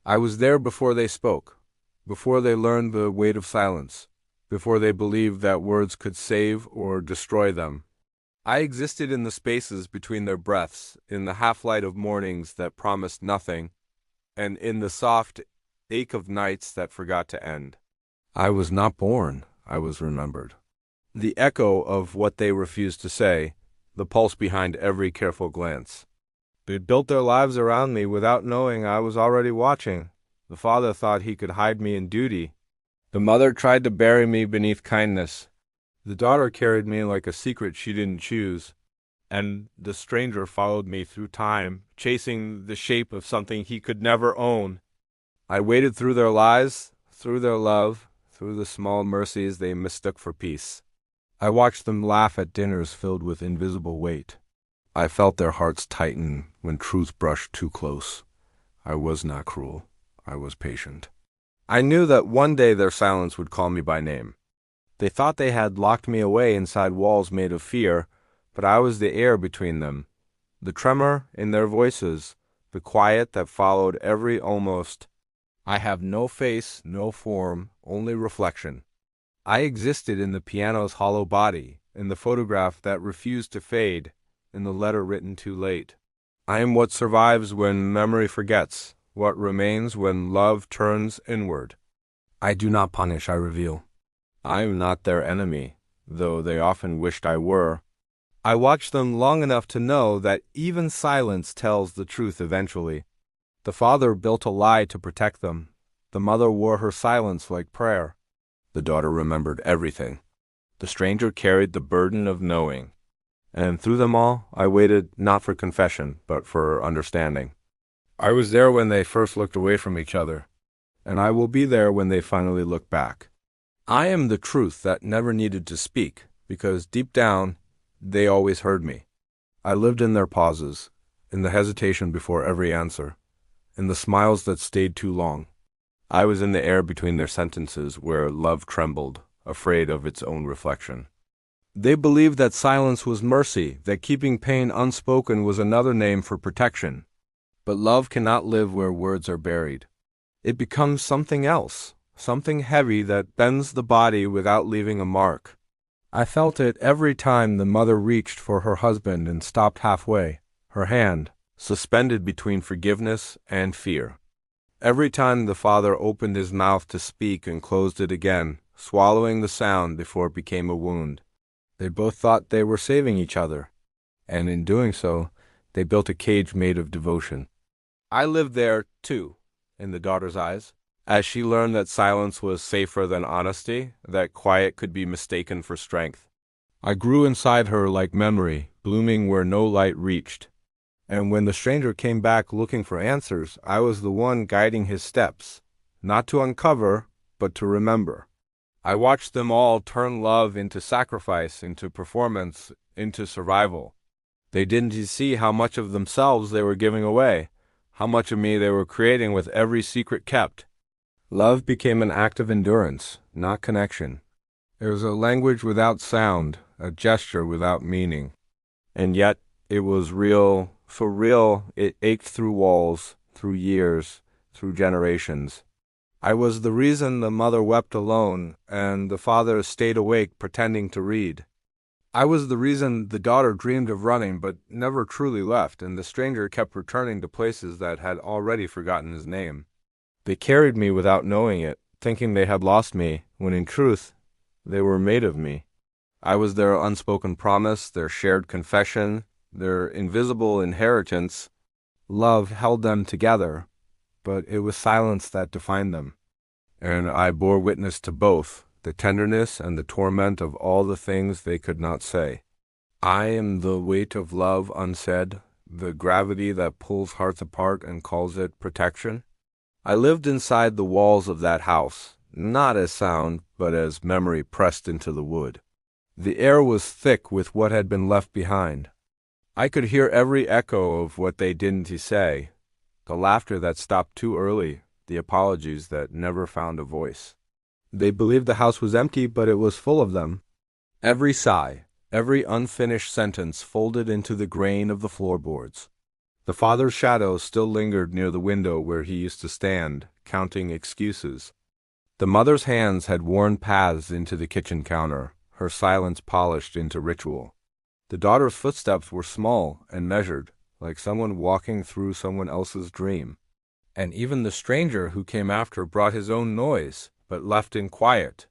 I was there before they spoke, before they learned the weight of silence, before they believed that words could save or destroy them. I existed in the spaces between their breaths, in the half-light of mornings that promised nothing, and in the soft ache of nights that forgot to end. I was not born, I was remembered. The echo of what they refused to say, the pulse behind every careful glance. They'd built their lives around me without knowing I was already watching. The father thought he could hide me in duty. The mother tried to bury me beneath kindness. The daughter carried me like a secret she didn't choose. And the stranger followed me through time, chasing the shape of something he could never own. I waited through their lies, through their love, through the small mercies they mistook for peace. I watched them laugh at dinners filled with invisible weight. I felt their hearts tighten when truth brushed too close. I was not cruel. I was patient. I knew that one day their silence would call me by name. They thought they had locked me away inside walls made of fear, but I was the air between them, the tremor in their voices, the quiet that followed every almost. I have no face, no form, only reflection. I existed in the piano's hollow body, in the photograph that refused to fade, in the letter written too late. I am what survives when memory forgets, what remains when love turns inward. I do not punish, I reveal. I am not their enemy, though they often wished I were. I watched them long enough to know that even silence tells the truth eventually. The father built a lie to protect them. The mother wore her silence like prayer. The daughter remembered everything. The stranger carried the burden of knowing. And through them all, I waited not for confession, but for understanding. I was there when they first looked away from each other, and I will be there when they finally look back. I am the truth that never needed to speak, because deep down, they always heard me. I lived in their pauses, in the hesitation before every answer, in the smiles that stayed too long. I was in the air between their sentences where love trembled, afraid of its own reflection. They believed that silence was mercy, that keeping pain unspoken was another name for protection. But love cannot live where words are buried. It becomes something else, something heavy that bends the body without leaving a mark. I felt it every time the mother reached for her husband and stopped halfway, her hand suspended between forgiveness and fear. Every time the father opened his mouth to speak and closed it again, swallowing the sound before it became a wound. They both thought they were saving each other, and in doing so, they built a cage made of devotion. I lived there, too, in the daughter's eyes, as she learned that silence was safer than honesty, that quiet could be mistaken for strength. I grew inside her like memory, blooming where no light reached. And when the stranger came back looking for answers, I was the one guiding his steps, not to uncover, but to remember. I watched them all turn love into sacrifice, into performance, into survival. They didn't see how much of themselves they were giving away, how much of me they were creating with every secret kept. Love became an act of endurance, not connection. It was a language without sound, a gesture without meaning. And yet, it was real, so real it ached through walls, through years, through generations. I was the reason the mother wept alone, and the father stayed awake pretending to read. I was the reason the daughter dreamed of running but never truly left, and the stranger kept returning to places that had already forgotten his name. They carried me without knowing it, thinking they had lost me, when in truth, they were made of me. I was their unspoken promise, their shared confession, their invisible inheritance. Love held them together, but it was silence that defined them. And I bore witness to both, the tenderness and the torment of all the things they could not say. I am the weight of love unsaid, the gravity that pulls hearts apart and calls it protection. I lived inside the walls of that house, not as sound, but as memory pressed into the wood. The air was thick with what had been left behind. I could hear every echo of what they didn't say, the laughter that stopped too early, the apologies that never found a voice. They believed the house was empty, but it was full of them. Every sigh, every unfinished sentence folded into the grain of the floorboards. The father's shadow still lingered near the window where he used to stand, counting excuses. The mother's hands had worn paths into the kitchen counter, her silence polished into ritual. The daughter's footsteps were small and measured, like someone walking through someone else's dream. And even the stranger who came after brought his own noise, but left in quiet.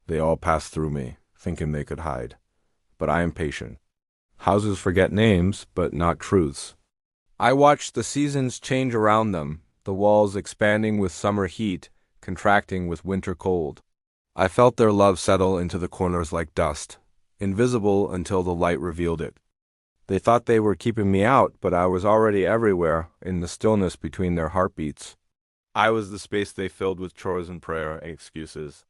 They all passed through me, thinking they could hide. But I am patient. Houses forget names, but not truths. I watched the seasons change around them, the walls expanding with summer heat, contracting with winter cold. I felt their love settle into the corners like dust, invisible until the light revealed it. They thought they were keeping me out, but I was already everywhere, in the stillness between their heartbeats. I was the space they filled with chores and prayer and excuses.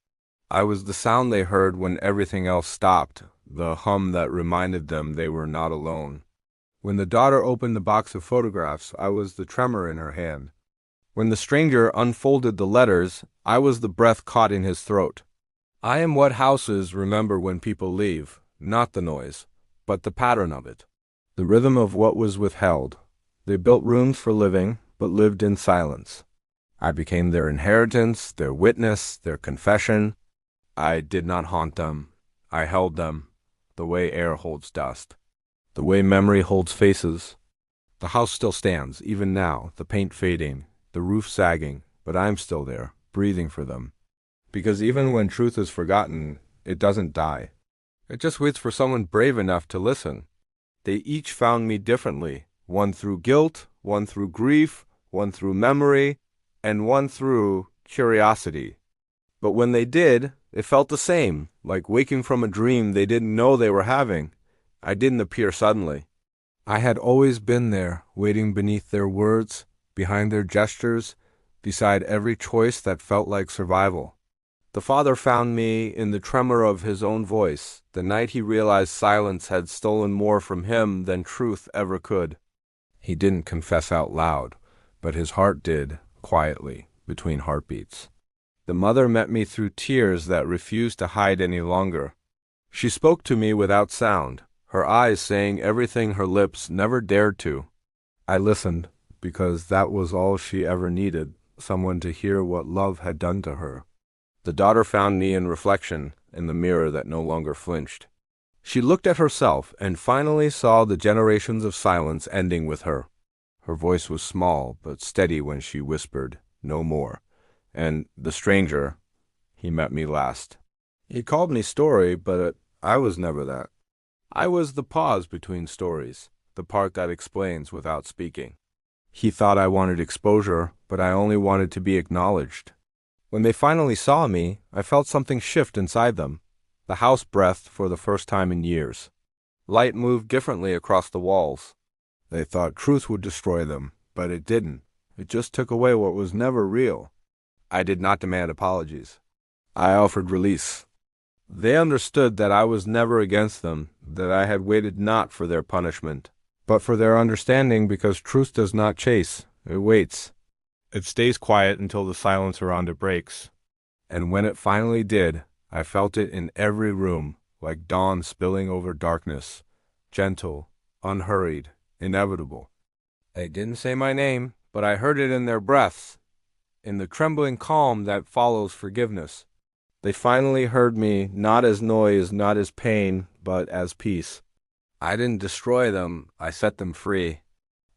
I was the sound they heard when everything else stopped, the hum that reminded them they were not alone. When the daughter opened the box of photographs, I was the tremor in her hand. When the stranger unfolded the letters, I was the breath caught in his throat. I am what houses remember when people leave, not the noise, but the pattern of it, the rhythm of what was withheld. They built rooms for living, but lived in silence. I became their inheritance, their witness, their confession. I did not haunt them. I held them, the way air holds dust, the way memory holds faces. The house still stands, even now, the paint fading, the roof sagging, but I'm still there, breathing for them. Because even when truth is forgotten, it doesn't die. It just waits for someone brave enough to listen. They each found me differently, one through guilt, one through grief, one through memory, and one through curiosity. But when they did, it felt the same, like waking from a dream they didn't know they were having. I didn't appear suddenly. I had always been there, waiting beneath their words, behind their gestures, beside every choice that felt like survival. The father found me in the tremor of his own voice, the night he realized silence had stolen more from him than truth ever could. He didn't confess out loud, but his heart did, quietly, between heartbeats. The mother met me through tears that refused to hide any longer. She spoke to me without sound, her eyes saying everything her lips never dared to. I listened, because that was all she ever needed, someone to hear what love had done to her. The daughter found me in reflection, in the mirror that no longer flinched. She looked at herself and finally saw the generations of silence ending with her. Her voice was small but steady when she whispered, "No more." And the stranger, he met me last. He called me Story, but I was never that. I was the pause between stories, the part that explains without speaking. He thought I wanted exposure, but I only wanted to be acknowledged. When they finally saw me, I felt something shift inside them. The house breathed for the first time in years. Light moved differently across the walls. They thought truth would destroy them, but it didn't. It just took away what was never real. I did not demand apologies. I offered release. They understood that I was never against them, that I had waited not for their punishment, but for their understanding, because truth does not chase, it waits. It stays quiet until the silence around it breaks. And when it finally did, I felt it in every room, like dawn spilling over darkness, gentle, unhurried, inevitable. They didn't say my name, but I heard it in their breaths, in the trembling calm that follows forgiveness. They finally heard me, not as noise, not as pain, but as peace. I didn't destroy them, I set them free.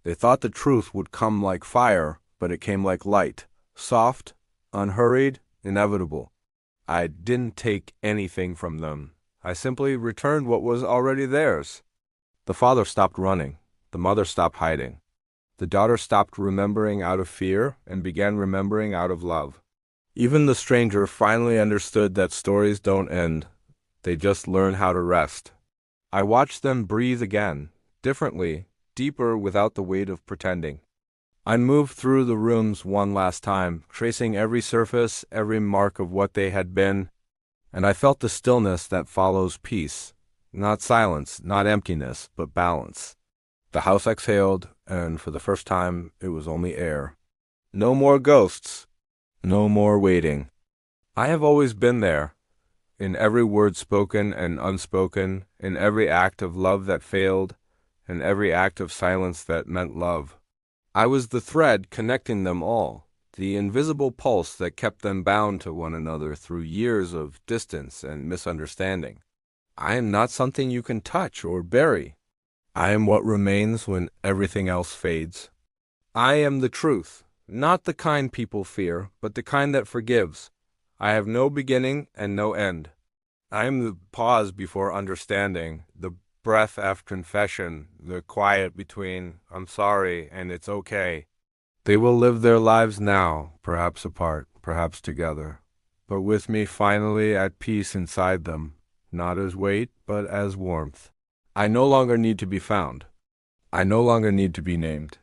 They thought the truth would come like fire, but it came like light, soft, unhurried, inevitable. I didn't take anything from them. I simply returned what was already theirs. The father stopped running. The mother stopped hiding. The daughter stopped remembering out of fear and began remembering out of love. Even the stranger finally understood that stories don't end. They just learn how to rest. I watched them breathe again, differently, deeper without the weight of pretending. I moved through the rooms one last time, tracing every surface, every mark of what they had been, and I felt the stillness that follows peace. Not silence, not emptiness, but balance. The house exhaled, and for the first time, it was only air. No more ghosts. No more waiting. I have always been there, in every word spoken and unspoken, in every act of love that failed, in every act of silence that meant love. I was the thread connecting them all, the invisible pulse that kept them bound to one another through years of distance and misunderstanding. I am not something you can touch or bury. I am what remains when everything else fades. I am the truth, not the kind people fear, but the kind that forgives. I have no beginning and no end. I am the pause before understanding, the breath after confession, the quiet between "I'm sorry" and "it's okay." They will live their lives now, perhaps apart, perhaps together, but with me finally at peace inside them, not as weight, but as warmth. I no longer need to be found. I no longer need to be named.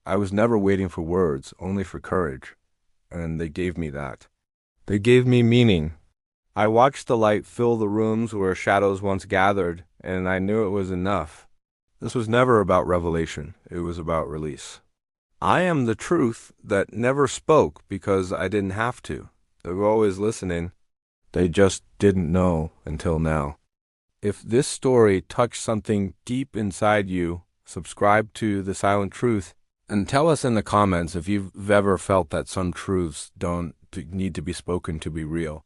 I was never waiting for words, only for courage, and they gave me that. They gave me meaning. I watched the light fill the rooms where shadows once gathered, and I knew it was enough. This was never about revelation, it was about release. I am the truth that never spoke because I didn't have to. They were always listening. They just didn't know until now. If this story touched something deep inside you, subscribe to The Silent Truth and tell us in the comments if you've ever felt that some truths don't need to be spoken to be real.